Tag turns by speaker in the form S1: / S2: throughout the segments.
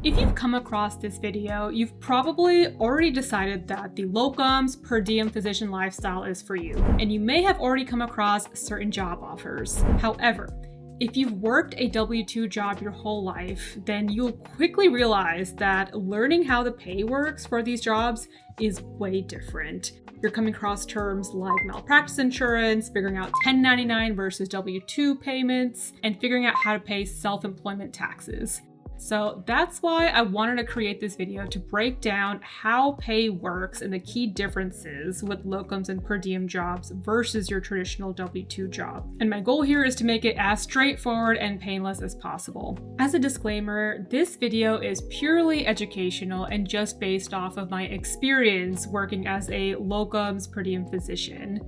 S1: If you've come across this video, you've probably already decided that the locums per diem physician lifestyle is for you, and you may have already come across certain job offers. However, if you've worked a W-2 job your whole life, then you'll quickly realize that learning how the pay works for these jobs is way different. You're coming across terms like malpractice insurance, figuring out 1099 versus W-2 payments, and figuring out how to pay self-employment taxes. So that's why I wanted to create this video to break down how pay works and the key differences with locums and per diem jobs versus your traditional W-2 job. And my goal here is to make it as straightforward and painless as possible. As a disclaimer, this video is purely educational and just based off of my experience working as a locums per diem physician.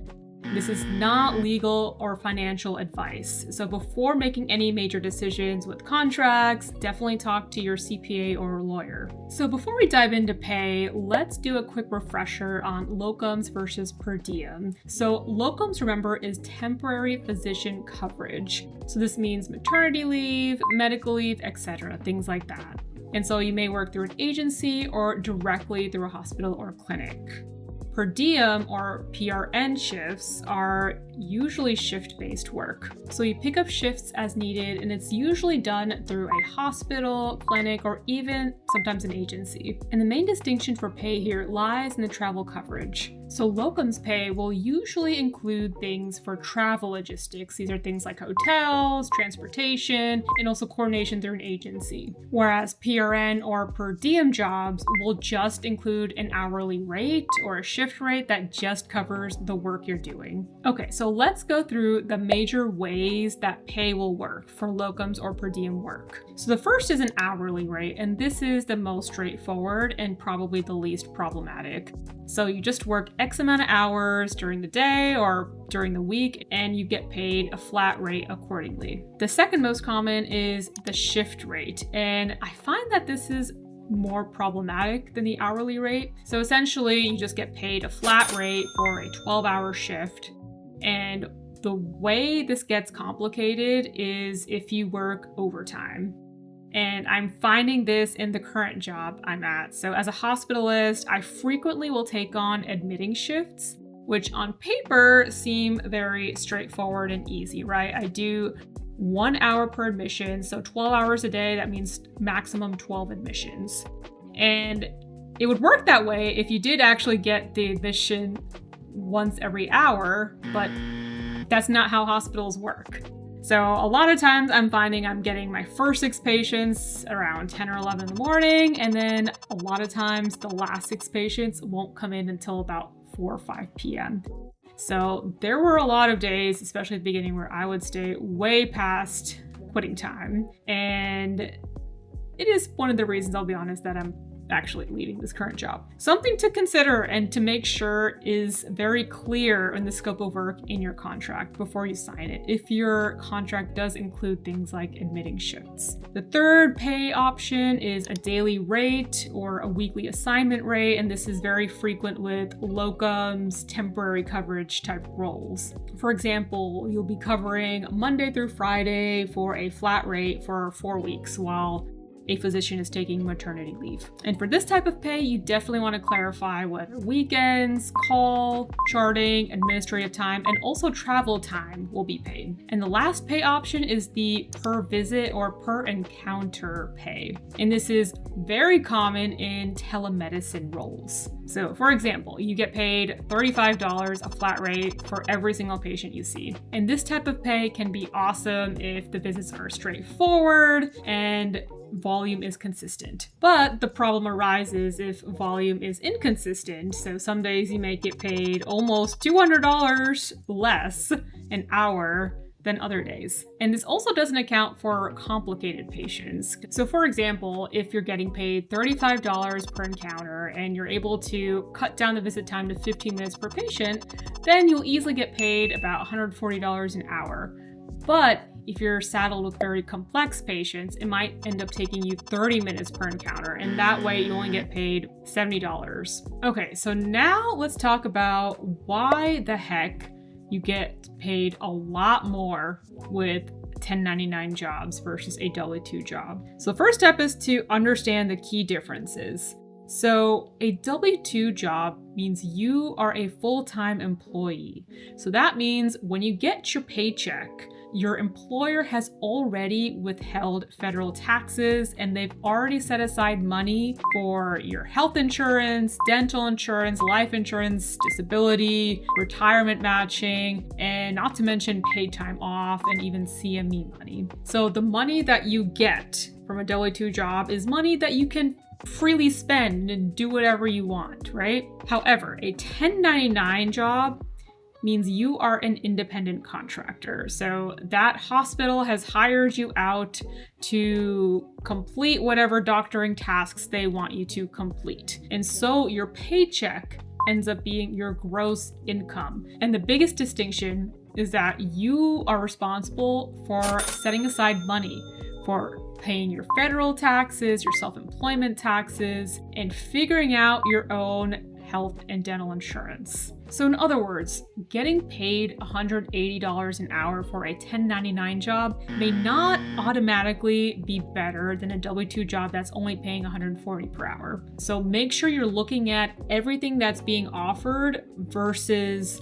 S1: This is not legal or financial advice. So before making any major decisions with contracts, definitely talk to your CPA or lawyer. So before we dive into pay, let's do a quick refresher on locums versus per diem. So locums, remember, is temporary physician coverage. So this means maternity leave, medical leave, etc., things like that. And so you may work through an agency or directly through a hospital or clinic. Per diem or PRN shifts are usually shift-based work. So you pick up shifts as needed, and it's usually done through a hospital, clinic, or even sometimes an agency. And the main distinction for pay here lies in the travel coverage. So locums pay will usually include things for travel logistics. These are things like hotels, transportation, and also coordination through an agency. Whereas PRN or per diem jobs will just include an hourly rate or a shift rate that just covers the work you're doing. Okay, so let's go through the major ways that pay will work for locums or per diem work. So the first is an hourly rate, and this is the most straightforward and probably the least problematic. So you just work X amount of hours during the day or during the week, and you get paid a flat rate accordingly. The second most common is the shift rate, and I find that this is more problematic than the hourly rate. So essentially, you just get paid a flat rate for a 12-hour shift. And the way this gets complicated is if you work overtime. And I'm finding this in the current job I'm at. So as a hospitalist, I frequently will take on admitting shifts, which on paper seem very straightforward and easy, right? I do 1 hour per admission, so 12 hours a day, that means maximum 12 admissions. And it would work that way if you did actually get the admission once every hour, but that's not how hospitals work. So a lot of times I'm finding I'm getting my first 6 patients around 10 or 11 in the morning, and then a lot of times the last 6 patients won't come in until about 4 or 5 p.m. So there were a lot of days, especially at the beginning, where I would stay way past quitting time. And it is one of the reasons, I'll be honest, that I'm actually leaving this current job. Something to consider and to make sure is very clear in the scope of work in your contract before you sign it, if your contract does include things like admitting shifts. The third pay option is a daily rate or a weekly assignment rate, and this is very frequent with locums, temporary coverage type roles. For example, you'll be covering Monday through Friday for a flat rate for 4 weeks while a physician is taking maternity leave. And for this type of pay, you definitely want to clarify whether weekends, call, charting, administrative time, and also travel time will be paid. And the last pay option is the per visit or per encounter pay. And this is very common in telemedicine roles. So for example, you get paid $35 a flat rate for every single patient you see. And this type of pay can be awesome if the visits are straightforward and volume is consistent. But the problem arises if volume is inconsistent. So some days you may get paid almost $200 less an hour than other days. And this also doesn't account for complicated patients. So for example, if you're getting paid $35 per encounter and you're able to cut down the visit time to 15 minutes per patient, then you'll easily get paid about $140 an hour. But if you're saddled with very complex patients, it might end up taking you 30 minutes per encounter, and that way you only get paid $70. Okay, so now let's talk about why the heck you get paid a lot more with 1099 jobs versus a W-2 job. So the first step is to understand the key differences. So a W-2 job means you are a full-time employee. So that means when you get your paycheck, your employer has already withheld federal taxes and they've already set aside money for your health insurance, dental insurance, life insurance, disability, retirement matching, and not to mention paid time off and even CME money. So the money that you get from a W-2 job is money that you can freely spend and do whatever you want, right? However, a 1099 job means you are an independent contractor. So that hospital has hired you out to complete whatever doctoring tasks they want you to complete. And so your paycheck ends up being your gross income. And the biggest distinction is that you are responsible for setting aside money for paying your federal taxes, your self-employment taxes, and figuring out your own health and dental insurance. So in other words, getting paid $180 an hour for a 1099 job may not automatically be better than a W-2 job that's only paying $140 per hour. So make sure you're looking at everything that's being offered versus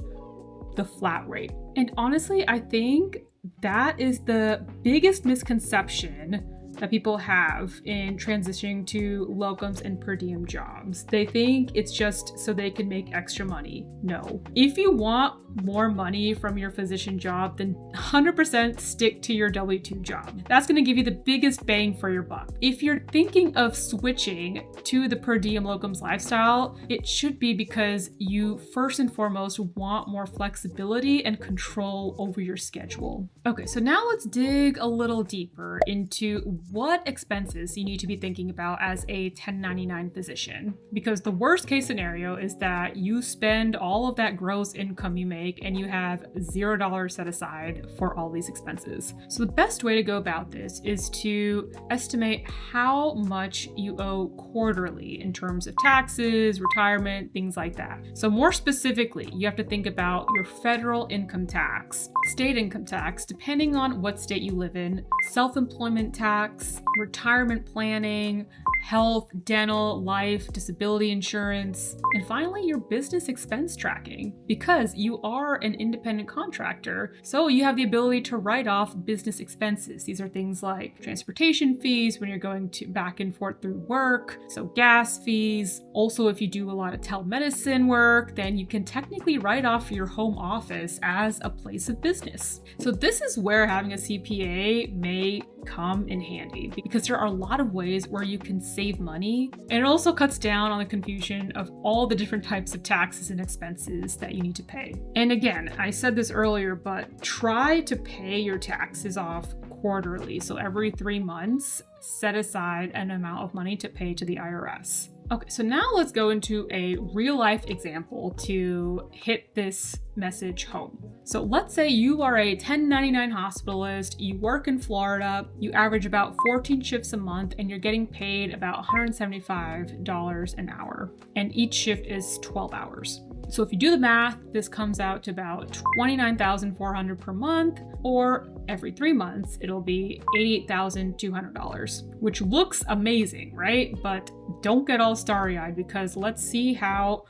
S1: the flat rate. And honestly, I think that is the biggest misconception that people have in transitioning to locums and per diem jobs. They think it's just so they can make extra money. No. If you want more money from your physician job, then 100% stick to your W-2 job. That's going to give you the biggest bang for your buck. If you're thinking of switching to the per diem locums lifestyle, it should be because you first and foremost want more flexibility and control over your schedule. Okay, so now let's dig a little deeper into what expenses you need to be thinking about as a 1099 physician. Because the worst case scenario is that you spend all of that gross income you make and you have $0 set aside for all these expenses. So the best way to go about this is to estimate how much you owe quarterly in terms of taxes, retirement, things like that. So more specifically, you have to think about your federal income tax, state income tax, depending on what state you live in, self-employment tax, retirement planning, health, dental, life, disability insurance, and finally your business expense tracking. Because you are an independent contractor, so you have the ability to write off business expenses. These are things like transportation fees when you're going to back and forth through work, so gas fees. Also, if you do a lot of telemedicine work, then you can technically write off your home office as a place of business. So this is where having a CPA may come in handy, because there are a lot of ways where you can save money, and it also cuts down on the confusion of all the different types of taxes and expenses that you need to pay. And again, I said this earlier, but try to pay your taxes off quarterly. So every 3 months, set aside an amount of money to pay to the IRS. Okay, so now let's go into a real life example to hit this message home. So let's say you are a 1099 hospitalist, you work in Florida, you average about 14 shifts a month, and you're getting paid about $175 an hour, and each shift is 12 hours. So if you do the math, this comes out to about $29,400 per month, or every 3 months, it'll be $88,200, which looks amazing, right? But don't get all starry-eyed, because let's see how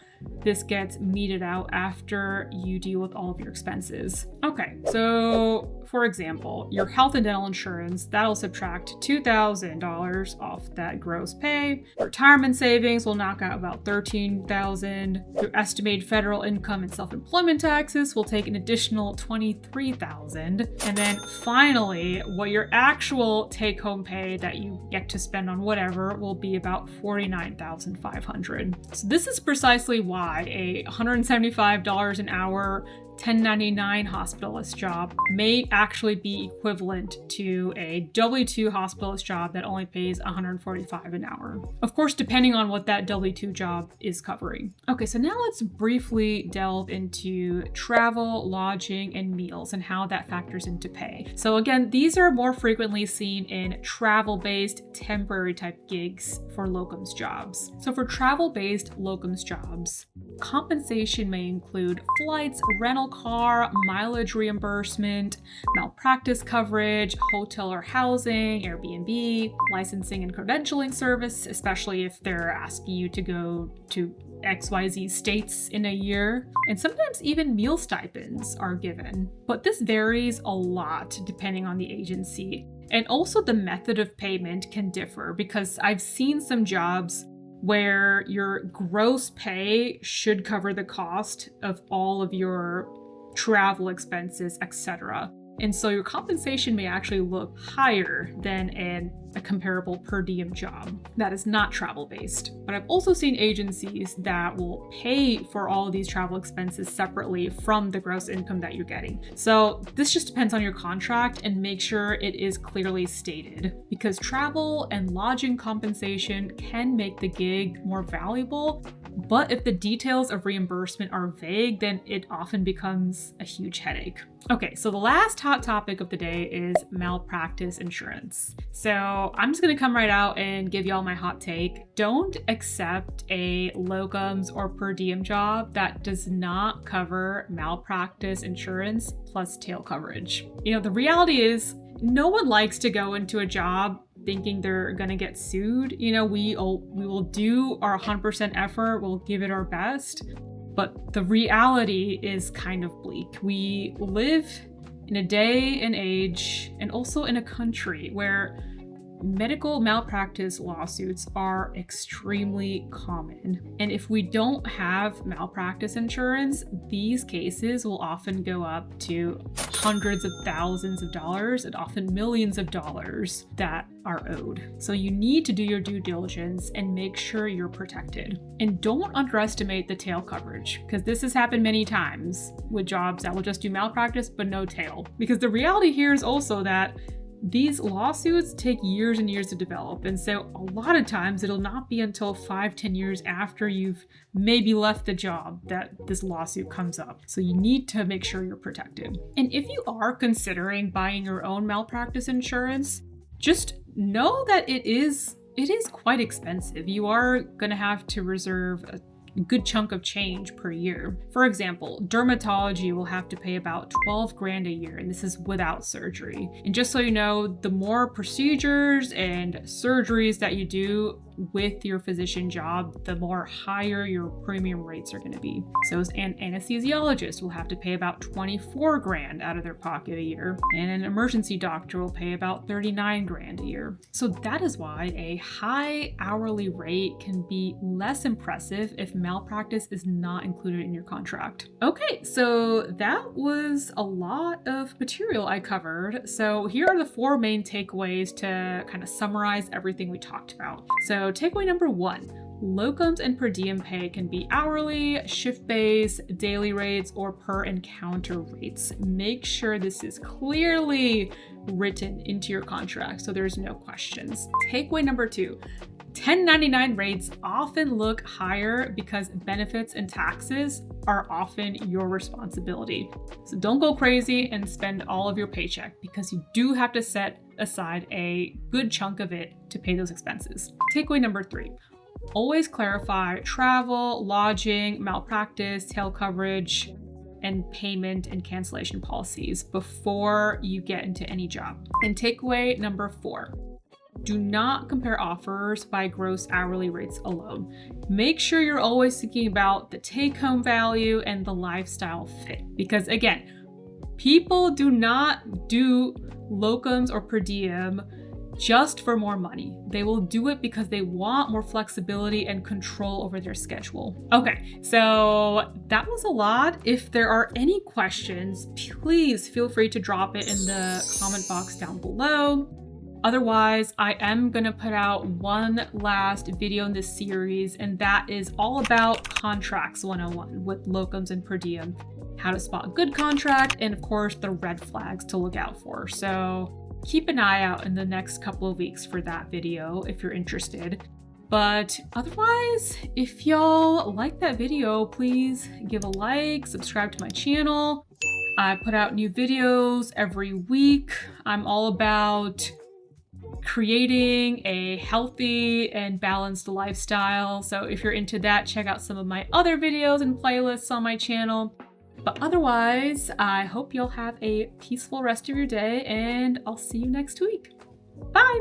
S1: this gets meted out after you deal with all of your expenses. Okay, so for example, your health and dental insurance, that'll subtract $2,000 off that gross pay. Retirement savings will knock out about $13,000. Your estimated federal income and self-employment taxes will take an additional $23,000. And then finally, what your actual take-home pay that you get to spend on whatever will be about $49,500. So this is precisely why a $175 an hour 1099 hospitalist job may actually be equivalent to a W-2 hospitalist job that only pays $145 an hour. Of course, depending on what that W-2 job is covering. Okay, so now let's briefly delve into travel, lodging, and meals and how that factors into pay. So again, these are more frequently seen in travel-based temporary type gigs for locums jobs. So for travel-based locums jobs, compensation may include flights, rental car, mileage reimbursement, malpractice coverage, hotel or housing, Airbnb, licensing and credentialing service, especially if they're asking you to go to XYZ states in a year, and sometimes even meal stipends are given. But this varies a lot depending on the agency. And also the method of payment can differ, because I've seen some jobs where your gross pay should cover the cost of all of your travel expenses, etc. And so your compensation may actually look higher than a comparable per diem job that is not travel-based. But I've also seen agencies that will pay for all of these travel expenses separately from the gross income that you're getting. So this just depends on your contract, and make sure it is clearly stated, because travel and lodging compensation can make the gig more valuable. But if the details of reimbursement are vague, then it often becomes a huge headache. Okay, so the last hot topic of the day is malpractice insurance. So I'm just gonna come right out and give y'all my hot take. Don't accept a locums or per diem job that does not cover malpractice insurance plus tail coverage. You know, the reality is no one likes to go into a job thinking they're gonna get sued. You know, we will do our 100% effort, we'll give it our best, but the reality is kind of bleak. We live in a day and age, and also in a country where medical malpractice lawsuits are extremely common. And if we don't have malpractice insurance, these cases will often go up to hundreds of thousands of dollars and often millions of dollars that are owed. So you need to do your due diligence and make sure you're protected. And don't underestimate the tail coverage, because this has happened many times with jobs that will just do malpractice but no tail. Because the reality here is also that these lawsuits take years and years to develop. And so a lot of times it'll not be until 5-10 years after you've maybe left the job that this lawsuit comes up. So you need to make sure you're protected. And if you are considering buying your own malpractice insurance, just know that it is quite expensive. You are going to have to reserve a good chunk of change per year. For example, dermatology will have to pay about 12 grand a year, and this is without surgery. And just so you know, the more procedures and surgeries that you do with your physician job, the more higher your premium rates are going to be. So an anesthesiologist will have to pay about 24 grand out of their pocket a year, and an emergency doctor will pay about 39 grand a year. So that is why a high hourly rate can be less impressive if malpractice is not included in your contract. Okay, so that was a lot of material I covered. So here are the 4 main takeaways to kind of summarize everything we talked about. So takeaway number 1, locums and per diem pay can be hourly, shift-based, daily rates, or per encounter rates. Make sure this is clearly written into your contract so there's no questions. Takeaway number 2, 1099 rates often look higher because benefits and taxes are often your responsibility. So don't go crazy and spend all of your paycheck, because you do have to set aside a good chunk of it to pay those expenses. Takeaway number 3, always clarify travel, lodging, malpractice, tail coverage, and payment and cancellation policies before you get into any job. And takeaway number 4, do not compare offers by gross hourly rates alone. Make sure you're always thinking about the take-home value and the lifestyle fit. Because again, people do not do locums or per diem just for more money. They will do it because they want more flexibility and control over their schedule. Okay, so that was a lot. If there are any questions, please feel free to drop it in the comment box down below. Otherwise, I am gonna put out one last video in this series, and that is all about contracts 101 with locums and per diem, how to spot a good contract, and of course the red flags to look out for. So keep an eye out in the next couple of weeks for that video if you're interested. But otherwise, if y'all like that video, please give a like, subscribe to my channel. I put out new videos every week. I'm all about creating a healthy and balanced lifestyle. So if you're into that, check out some of my other videos and playlists on my channel. But otherwise, I hope you'll have a peaceful rest of your day, and I'll see you next week. Bye!